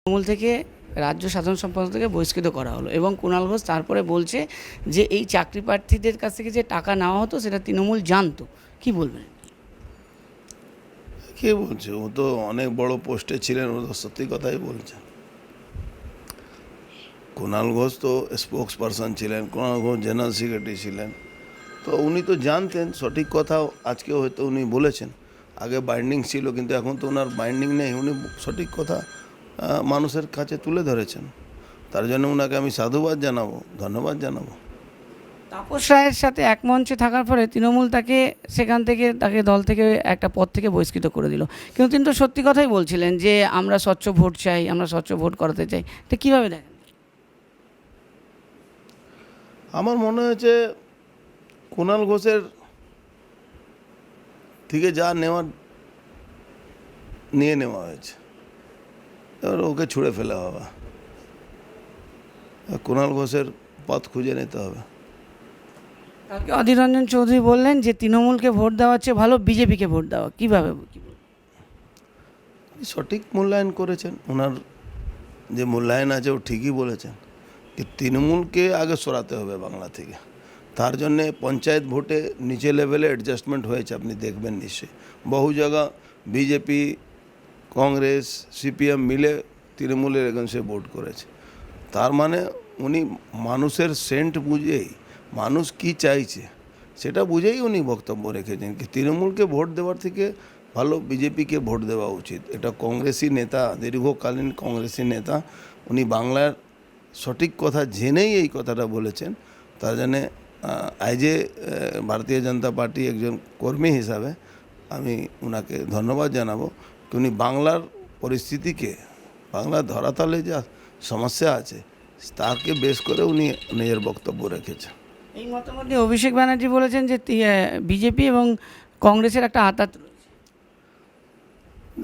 তৃণমূল থেকে রাজ্য সাধারণ সম্পাদক থেকে বহিষ্কৃত করা হলো এবং কুণাল ঘোষ তারপরে বলছে যে এই চাকরি প্রার্থীদের কাছ থেকে যে টাকা নেওয়া হতো সেটা তৃণমূল জানতো। কি বলবেন? কে বলছে? ও তো অনেক বড় পোস্টে ছিলেন, ও তো সত্যি কথাই বলছে। কুণাল ঘোষ তো স্পোক্স পারসন ছিলেন, কুণাল ঘোষ জেনারেল সেক্রেটারি ছিলেন, তো উনি তো জানতেন সঠিক কথা। আজকে হয়তো উনি বলেছেন, আগে বাইন্ডিং ছিল কিন্তু এখন তো ওনার বাইন্ডিং নেই, উনি সঠিক কথা মানুষের কাছে তুলে ধরেছেন। তার জন্য ওনাকে আমি সাধুবাদ জানাবো, ধন্যবাদ জানাবো। তাপস রায়ের সাথে এক মঞ্চে থাকার পরে তৃণমূল তাকে সেখান থেকে দল থেকে একটা পদ থেকে বহিষ্কৃত করে দিল, কিন্তু তিনি তো সত্যি কথাই বলছিলেন যে আমরা স্বচ্ছ ভোট চাই, আমরা স্বচ্ছ ভোট করাতে চাই। এটা কীভাবে দেখেন? আমার মনে হয়েছে কুণাল ঘোষের থেকে যা নেওয়ার নিয়ে নেওয়া হয়েছে, এবার ওকে ছুঁড়ে ফেলা হবে। কুণাল ঘোষের পথ খুঁজে নিতে হবে। কালকে অধীর রঞ্জন চৌধুরী বললেন যে তৃণমূলকে ভোট দেওয়ার চেয়ে ভালো বিজেপিকে ভোট দেওয়া। কীভাবে? সঠিক মূল্যায়ন করেছেন, ওনার যে মূল্যায়ন আছে ও ঠিকই বলেছেন যে তৃণমূলকে আগে সরাতে হবে বাংলা থেকে। তার জন্যে পঞ্চায়েত ভোটে নিচে লেভেলে অ্যাডজাস্টমেন্ট হয়েছে, আপনি দেখবেন নিশ্চয়ই। বহু জায়গা বিজেপি, কংগ্রেস, সিপিএম মিলে তৃণমূলের এগেন্সে ভোট করেছে। তার মানে উনি মানুষের সেন্ট বুঝেই, মানুষ কি চাইছে সেটা বুঝেই উনি বক্তব্য রেখেছেন কি তৃণমূলকে ভোট দেওয়ার থেকে ভালো বিজেপিকে ভোট দেওয়া উচিত। এটা কংগ্রেসি নেতা, দীর্ঘকালীন কংগ্রেসি নেতা, উনি বাংলার সঠিক কথা জেনেই এই কথাটা বলেছেন। তার জন্যে অ্যাজ এ ভারতীয় জনতা পার্টি একজন কর্মী হিসাবে আমি ওনাকে ধন্যবাদ জানাবো। উনি বাংলার পরিস্থিতিকে, বাংলার ধরাতলে যা সমস্যা আছে তাকে বেশ করে উনি নিজের বক্তব্য রেখেছেন। এই মতামতে অভিষেক ব্যানার্জি বলেছেন যে বিজেপি এবং কংগ্রেসের একটা আঁতাত রয়েছে।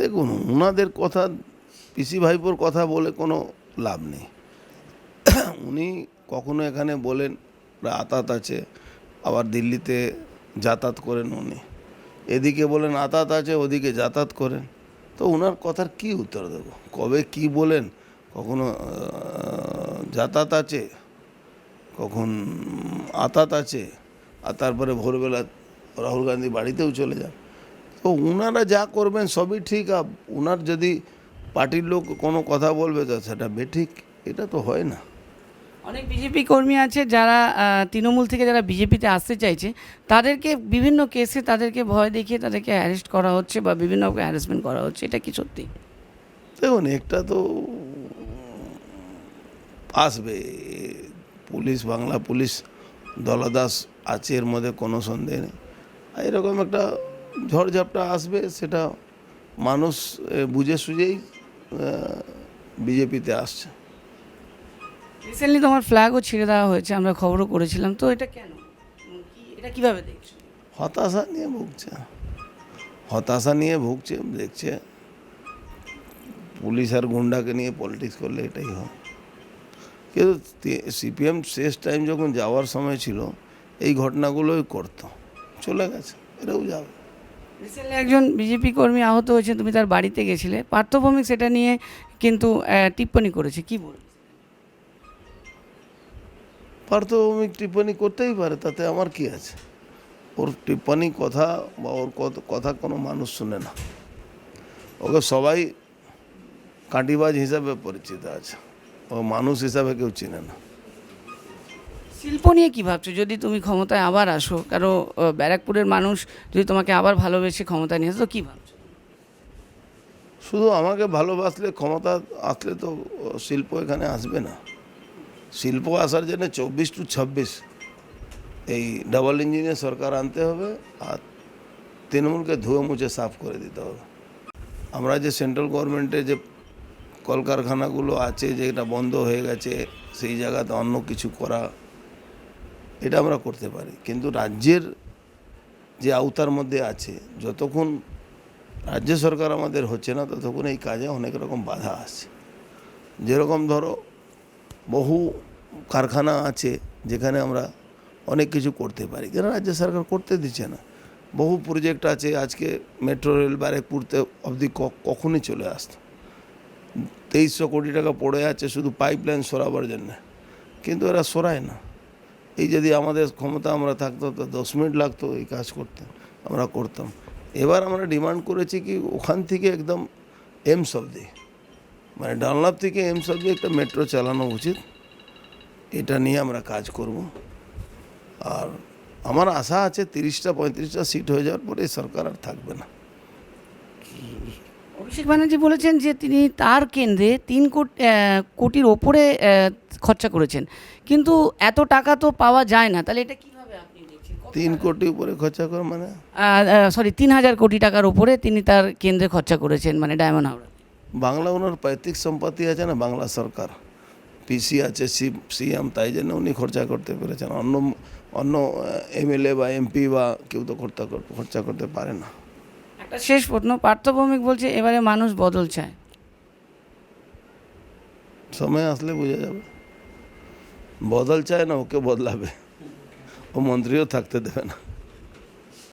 দেখুন, ওনাদের কথা, পিসি ভাইপোর কথা বলে কোনো লাভ নেই। উনি কখনো এখানে বলেন আতাত আছে, আবার দিল্লিতে যাতায়াত করেন উনি, এদিকে বলেন আতাত আছে, ওদিকে যাতায়াত করেন। তো ওনার কথার কি উত্তর দেবো? কবে কি বলেন? কখনো যাতায়াত আছে, কখন আতাত আছে, আর তারপরে ভোরবেলা রাহুল গান্ধী বাড়িতেও চলে যান। তো ওনারা যা করবেন সবই ঠিক। আর ওনার যদি পার্টির লোক কোনো কথা বলবে তো সেটা বেঠিক, এটা তো হয় না। অনেক বিজেপি কর্মী আছে যারা তৃণমূল থেকে যারা বিজেপিতে আসতে চাইছে, তাদেরকে বিভিন্ন কেসে তাদেরকে ভয় দেখিয়ে তাদেরকে অ্যারেস্ট করা হচ্ছে বা বিভিন্ন হ্যারাসমেন্ট করা হচ্ছে। এটা কি সত্যি? দেখুন, একটা তো আসবে, পুলিশ, বাংলা পুলিশ দলদাস আছে, এর মধ্যে কোনো সন্দেহ নেই। এরকম একটা ঝড়ঝাপটা আসবে, সেটা মানুষ বুঝে সুঝেই বিজেপিতে আসছে। রিসেন্টলি তোমার ফ্ল্যাগও ছিঁড়ে দেওয়া হয়েছে, আমরা খবরও করেছিলাম। তো এটা কেন? এটা কিভাবে দেখছো? হতাশা নিয়ে ভুগছে, হতাশা নিয়ে ভুগছে, দেখছে পুলিশ আর গুন্ডাকে নিয়ে পলিটিক্স করলে এটাই হয়। কিন্তু সিপিএম শেষ টাইম যখন যাওয়ার সময় ছিল এই ঘটনাগুলোই করতো, চলে গেছে, এরাও যাবে। রিসেন্টলি একজন বিজেপি কর্মী আহত হয়েছে, তুমি তার বাড়িতে গেছিলে। পার্থভৌমিক সেটা নিয়ে কিন্তু টিপ্পণী করেছে। কি বলবে? পার্থভৌমিক টিপ্পণী করতেই পারে, তাতে আমার কি আছে? ওর টিপ্পণী কথা বা ওর কথা কোনো মানুষ শুনে না। ওকে সবাই কাঁটিবাজ হিসাবে পরিচিত আছে, ও মানুষ হিসাবে কেউ চিনে না। শিল্প নিয়ে কী ভাবছো যদি তুমি ক্ষমতায় আবার আসো? কারো ব্যারাকপুরের মানুষ যদি তোমাকে আবার ভালোবেসে ক্ষমতায় নিয়ে আসো, তো কী ভাবছো? শুধু আমাকে ভালোবাসলে ক্ষমতা আসলে তো শিল্প এখানে আসবে না। শিল্প আসার জন্য 24 to 26 এই ডাবল ইঞ্জিনের সরকার আনতে হবে, আর তৃণমূলকে ধুয়ে মুছে সাফ করে দিতে হবে। আমরা যে সেন্ট্রাল গভর্নমেন্টে যে কলকারখানাগুলো আছে যেটা বন্ধ হয়ে গেছে, সেই জায়গাতে অন্য কিছু করা, এটা আমরা করতে পারি। কিন্তু রাজ্যের যে আওতার মধ্যে আছে, যতক্ষণ রাজ্য সরকার আমাদের হচ্ছে না ততক্ষণ এই কাজে অনেক রকম বাধা আসছে। যেরকম ধরো বহু কারখানা আছে যেখানে আমরা অনেক কিছু করতে পারি, কেন রাজ্য সরকার করতে দিচ্ছে না। বহু প্রজেক্ট আছে, আজকে মেট্রো রেল ব্যারাকপুরতে অবধি কখনই চলে আসতো, 2300 কোটি টাকা পড়ে আছে শুধু পাইপলাইন সরাবার জন্য, কিন্তু এরা সরায় না। এই যদি আমাদের ক্ষমতা আমরা থাকতো তো 10 মিনিট লাগতো এই কাজ করতে, আমরা করতাম। এবার আমরা ডিমান্ড করেছি কি ওখান থেকে একদম এমস অবধি, মানে ডানলপ থেকে এমস অবধি একটা মেট্রো চালানো উচিত, এটা নিয়ে আমরা কাজ করব। আর আমার আশা আছে 30-35টা সিট হয়ে যাওয়ার পরে এই সরকার আর থাকবে না। অভিষেক ব্যানার্জি বলেছেন যে তিনি তার কেন্দ্রে 3 কোটির ওপরে খরচা করেছেন, কিন্তু এত টাকা তো পাওয়া যায় না, তাহলে এটা কিভাবে আপনি দেখছেন? 3 কোটি উপরে খরচা করে মানে 3,000 কোটি টাকার উপরে তিনি তার কেন্দ্রে খরচা করেছেন, মানে ডায়মন্ড হাওড়া। বাংলা ওনার পৈতৃক সম্পত্তি আছে না, বাংলা সরকার পিসি আছে, সিএম, তাই জন্য উনি খরচা করতে পেরেছেন। অন্য এমএলএ বা এমপি বা কেউ তো খরচা করতে পারে না। একটা শেষ প্রশ্ন, পার্থ ভৌমিক বলছে এবারে মানুষ বদল চায়। সময় আসলে বোঝা যাবে। বদল চায় না, ওকে বদলাবে, ও মন্ত্রীও থাকতে দেবে না।